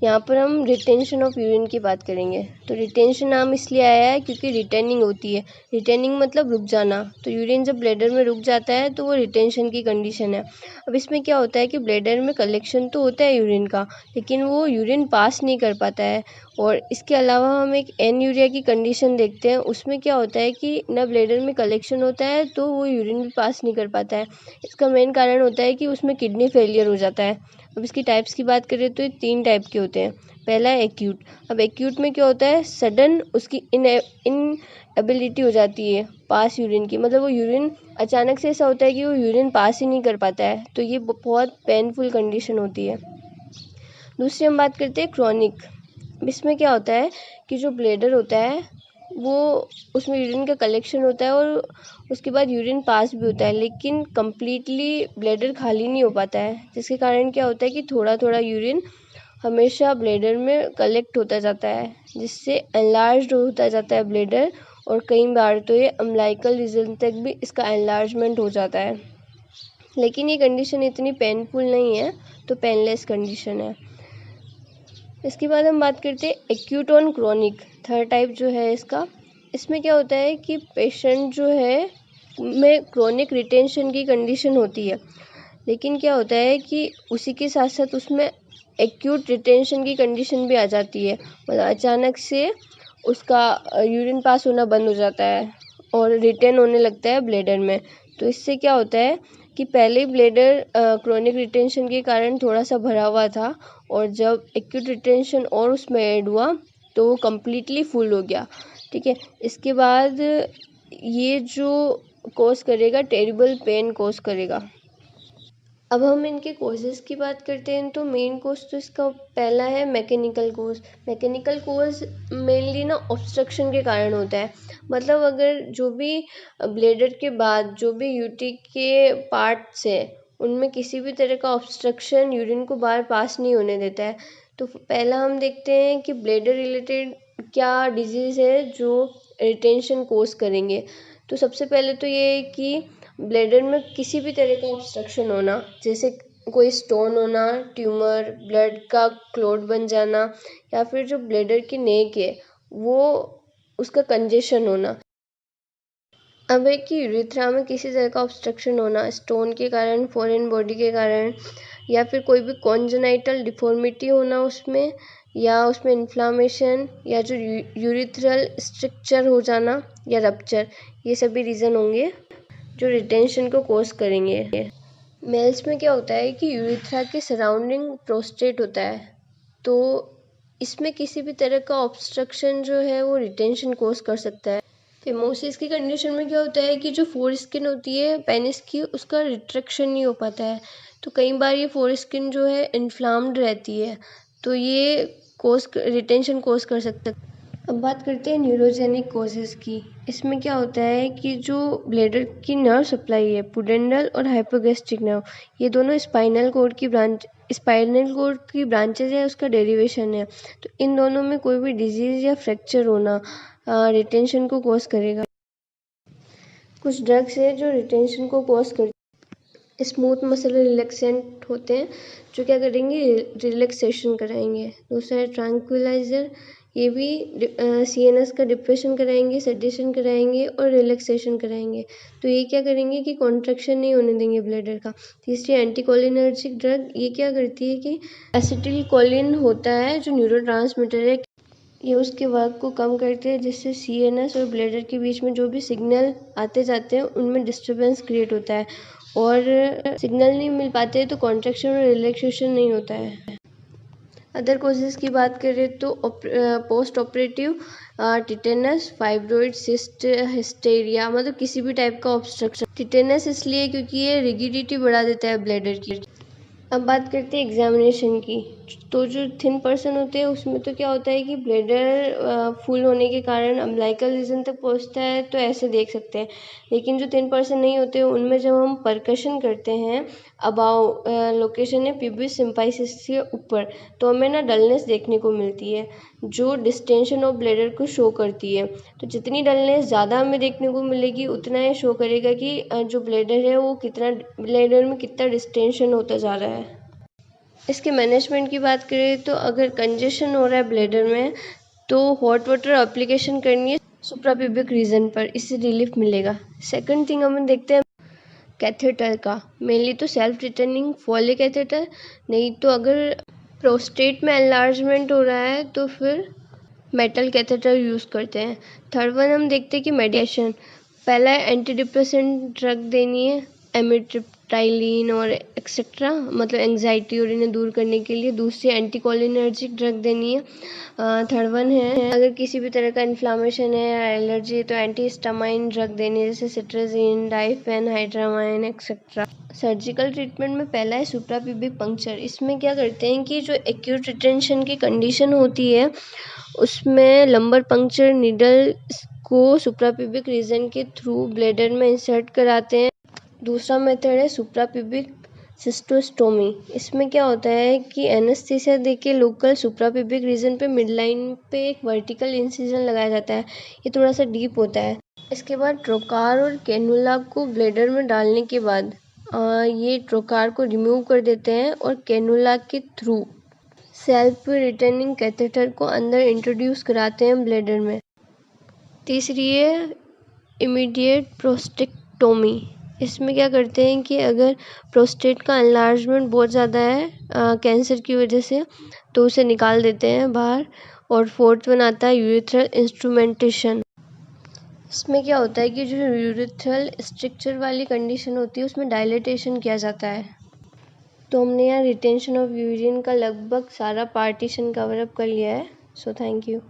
यहाँ पर हम रिटेंशन ऑफ यूरिन की बात करेंगे। तो रिटेंशन नाम इसलिए आया है क्योंकि रिटेनिंग होती है। रिटेनिंग मतलब रुक जाना। तो यूरिन जब ब्लैडर में रुक जाता है तो वो रिटेंशन की कंडीशन है। अब इसमें क्या होता है कि ब्लैडर में कलेक्शन तो होता है यूरिन का, लेकिन वो यूरिन पास नहीं कर पाता है। और इसके अलावा हम एक एनयूरिया की कंडीशन देखते हैं। उसमें क्या होता है कि ना ब्लैडर में कलेक्शन होता है तो वो यूरिन भी पास नहीं कर पाता है। इसका मेन कारण होता है कि उसमें किडनी फेलियर हो जाता है। अब इसकी टाइप्स की बात करें तो ये 3 टाइप के होते हैं। पहला है एक्यूट। अब एक्यूट में क्या होता है, सडन उसकी इनएबिलिटी हो जाती है पास यूरिन की, मतलब वो यूरिन अचानक से ऐसा होता है कि वो यूरिन पास ही नहीं कर पाता है। तो ये बहुत पेनफुल कंडीशन होती है। दूसरी हम बात करते हैं क्रॉनिक। इसमें क्या होता है कि जो ब्लैडर होता है वो उसमें यूरिन का कलेक्शन होता है और उसके बाद यूरिन पास भी होता है, लेकिन कम्प्लीटली ब्लैडर खाली नहीं हो पाता है, जिसके कारण क्या होता है कि थोड़ा थोड़ा यूरिन हमेशा ब्लैडर में कलेक्ट होता जाता है, जिससे एनलार्ज्ड होता जाता है ब्लैडर। और कई बार तो ये अम्बिलिकल रीजन तक भी इसका एनलार्जमेंट हो जाता है। लेकिन ये कंडीशन इतनी पेनफुल नहीं है, तो पेनलेस कंडीशन है। इसके बाद हम बात करते हैं acute on chronic, third type जो है इसका। इसमें क्या होता है कि पेशेंट जो है में क्रॉनिक रिटेंशन की कंडीशन होती है, लेकिन क्या होता है कि उसी के साथ साथ उसमें एक्यूट रिटेंशन की कंडीशन भी आ जाती है। मतलब अचानक से उसका यूरिन पास होना बंद हो जाता है और रिटेन होने लगता है ब्लैडर में। तो इससे क्या होता है कि पहले ब्लैडर क्रोनिक रिटेंशन के कारण थोड़ा सा भरा हुआ था, और जब एक्यूट रिटेंशन और उसमें ऐड हुआ तो वो कम्प्लीटली फुल हो गया। ठीक है, इसके बाद ये जो कॉज करेगा टेरिबल पेन कॉज करेगा। अब हम इनके कोजेज़ की बात करते हैं तो मेन कोज तो इसका पहला है मैकेनिकल कोज। मैकेनिकल कोज मेनली ना ऑब्स्ट्रक्शन के कारण होता है। मतलब अगर जो भी ब्लैडर के बाद जो भी यूटी के पार्ट्स है उनमें किसी भी तरह का ऑब्स्ट्रक्शन यूरिन को बाहर पास नहीं होने देता है। तो पहला हम देखते हैं कि ब्लैडर रिलेटेड क्या डिजीज़ है जो रिटेंशन कोज करेंगे। तो सबसे पहले तो ये है कि ब्लैडर में किसी भी तरह का ऑब्स्ट्रक्शन होना, जैसे कोई स्टोन होना, ट्यूमर, ब्लड का क्लॉट बन जाना, या फिर जो ब्लैडर की नेक है वो उसका कंजेशन होना। अब है कि यूरेथ्रा में किसी तरह का ऑब्स्ट्रक्शन होना स्टोन के कारण, फॉरेन बॉडी के कारण, या फिर कोई भी कॉन्जेनाइटल डिफॉर्मिटी होना उसमें, या उसमें इन्फ्लामेशन, या जो यूरिथ्रल स्ट्रक्चर हो जाना या रप्चर, ये सभी रीज़न होंगे जो रिटेंशन को कॉज करेंगे। मेल्स में क्या होता है कि यूरेथ्रा के सराउंडिंग प्रोस्टेट होता है, तो इसमें किसी भी तरह का ऑब्स्ट्रक्शन जो है वो रिटेंशन कॉज कर सकता है। फिमोसिस की कंडीशन में क्या होता है कि जो फोर स्किन होती है पेनिस की, उसका रिट्रैक्शन नहीं हो पाता है। तो कई बार ये फोर स्किन जो है इन्फ्लाम्ड रहती है, तो ये रिटेंशन कॉज कर सकता है। अब बात करते हैं न्यूरोजेनिक कॉजेज़ की। इसमें क्या होता है कि जो ब्लैडर की नर्व सप्लाई है, पुडेंडल और हाइपोगैस्ट्रिक नर्व, ये दोनों स्पाइनल कोड की ब्रांचेज है, उसका डेरिवेशन है। तो इन दोनों में कोई भी डिजीज़ या फ्रैक्चर होना रिटेंशन को कॉज करेगा। कुछ ड्रग्स है जो रिटेंशन को कॉज करते, स्मूथ मसल रिलैक्सेंट होते हैं जो क्या करेंगे, रिलैक्सेशन कराएंगे। दूसरा है ट्रैंक्विलाइज़र, ये भी सीएनएस का डिप्रेशन कराएंगे, सेडेशन कराएंगे और रिलैक्सेशन कराएंगे। तो ये क्या करेंगे कि कॉन्ट्रैक्शन नहीं होने देंगे ब्लैडर का। तीसरी एंटीकोलिनर्जिक ड्रग, ये क्या करती है कि एसिटिलकोलिन होता है जो न्यूरोट्रांसमीटर है, ये उसके वर्क को कम करते हैं, जिससे सीएनएस और ब्लैडर के बीच में जो भी सिग्नल आते जाते हैं उनमें डिस्टर्बेंस क्रिएट होता है, और सिग्नल नहीं मिल पाते तो कॉन्ट्रैक्शन और रिलैक्सेशन नहीं होता है। अदर कॉजेज़ की बात करें तो post operative tetanus, fibroid cyst, hysteria, मतलब किसी भी टाइप का ऑब्स्ट्रक्शन। टिटेनस इसलिए क्योंकि ये रिगिडिटी बढ़ा देता है ब्लैडर की। अब बात करते हैं एग्जामिनेशन की। तो जो थिन पर्सन होते हैं उसमें तो क्या होता है कि ब्लैडर फुल होने के कारण अम्बिलिकल रीजन तक पहुंचता है, तो ऐसे देख सकते हैं। लेकिन जो थिन पर्सन नहीं होते उनमें जब हम परकशन करते हैं अबाव लोकेशन है प्यूबिस सिम्फाइसिस के ऊपर, तो हमें ना डलनेस देखने को मिलती है जो डिस्टेंशन ऑफ ब्लैडर को शो करती है। तो जितनी डलनेस ज़्यादा हमें देखने को मिलेगी उतना ये शो करेगा कि जो ब्लैडर है वो ब्लैडर में कितना डिस्टेंशन होता जा रहा है। इसके मैनेजमेंट की बात करें तो अगर कंजेशन हो रहा है ब्लैडर में तो हॉट वाटर एप्लीकेशन करनी है सुप्राप्यूबिक रीजन पर, इससे रिलीफ मिलेगा। सेकंड थिंग हम देखते हैं कैथेटर का, मेनली तो सेल्फ रिटर्निंग फॉले कैथेटर, नहीं तो अगर प्रोस्टेट में एनलार्जमेंट हो रहा है तो फिर मेटल कैथेटर यूज़ करते हैं। थर्ड वन हम देखते हैं कि मेडिकेशन, पहला एंटी डिप्रेसेंट ड्रग देनी है एमिट्रिप्टाइलिन और एक्सेट्रा, मतलब एंजाइटी और इन्हें दूर करने के लिए। दूसरी एंटीकोलिनर्जिक ड्रग देनी है। थर्ड वन है अगर किसी भी तरह का इन्फ्लामेशन है या एलर्जी तो एंटीहिस्टामाइन ड्रग देनी है, जैसे सिट्राजिन, डाइफेन, हाइड्रामाइन एक्सेट्रा। सर्जिकल ट्रीटमेंट में पहला है सुप्राप्यूबिक पंक्चर। इसमें क्या करते हैं कि जो एक्यूट रिटेंशन की कंडीशन होती है उसमें लंबर पंक्चर नीडल को सुप्राप्यूबिक रीजन के थ्रू ब्लेडर में इंसर्ट कराते हैं। दूसरा मेथड है सुप्राप्यूबिक सिस्टोस्टोमी। इसमें क्या होता है कि एनेस्थीसिया देके लोकल सुप्राप्यूबिक रीजन पे मिड लाइन पे एक वर्टिकल इंसिजन लगाया जाता है, ये थोड़ा सा डीप होता है। इसके बाद ट्रोकार और कैनुला को ब्लेडर में डालने के बाद ये ट्रोकार को रिमूव कर देते हैं और कैनुला के थ्रू सेल्फ रिटर्निंग कैथेटर को अंदर इंट्रोड्यूस कराते हैं ब्लेडर में। तीसरी है इमीडिएट प्रोस्टेक्टोमी। इसमें क्या करते हैं कि अगर प्रोस्टेट का एनलार्जमेंट बहुत ज़्यादा है कैंसर की वजह से तो उसे निकाल देते हैं बाहर। और फोर्थ वन आता है यूरेथ्रल इंस्ट्रूमेंटेशन। इसमें क्या होता है कि जो यूरेथ्रल स्ट्रक्चर वाली कंडीशन होती है उसमें डायलेटेशन किया जाता है। तो हमने यहाँ रिटेंशन ऑफ यूरिन का लगभग सारा पार्टीशन कवर अप कर लिया है। So thank you.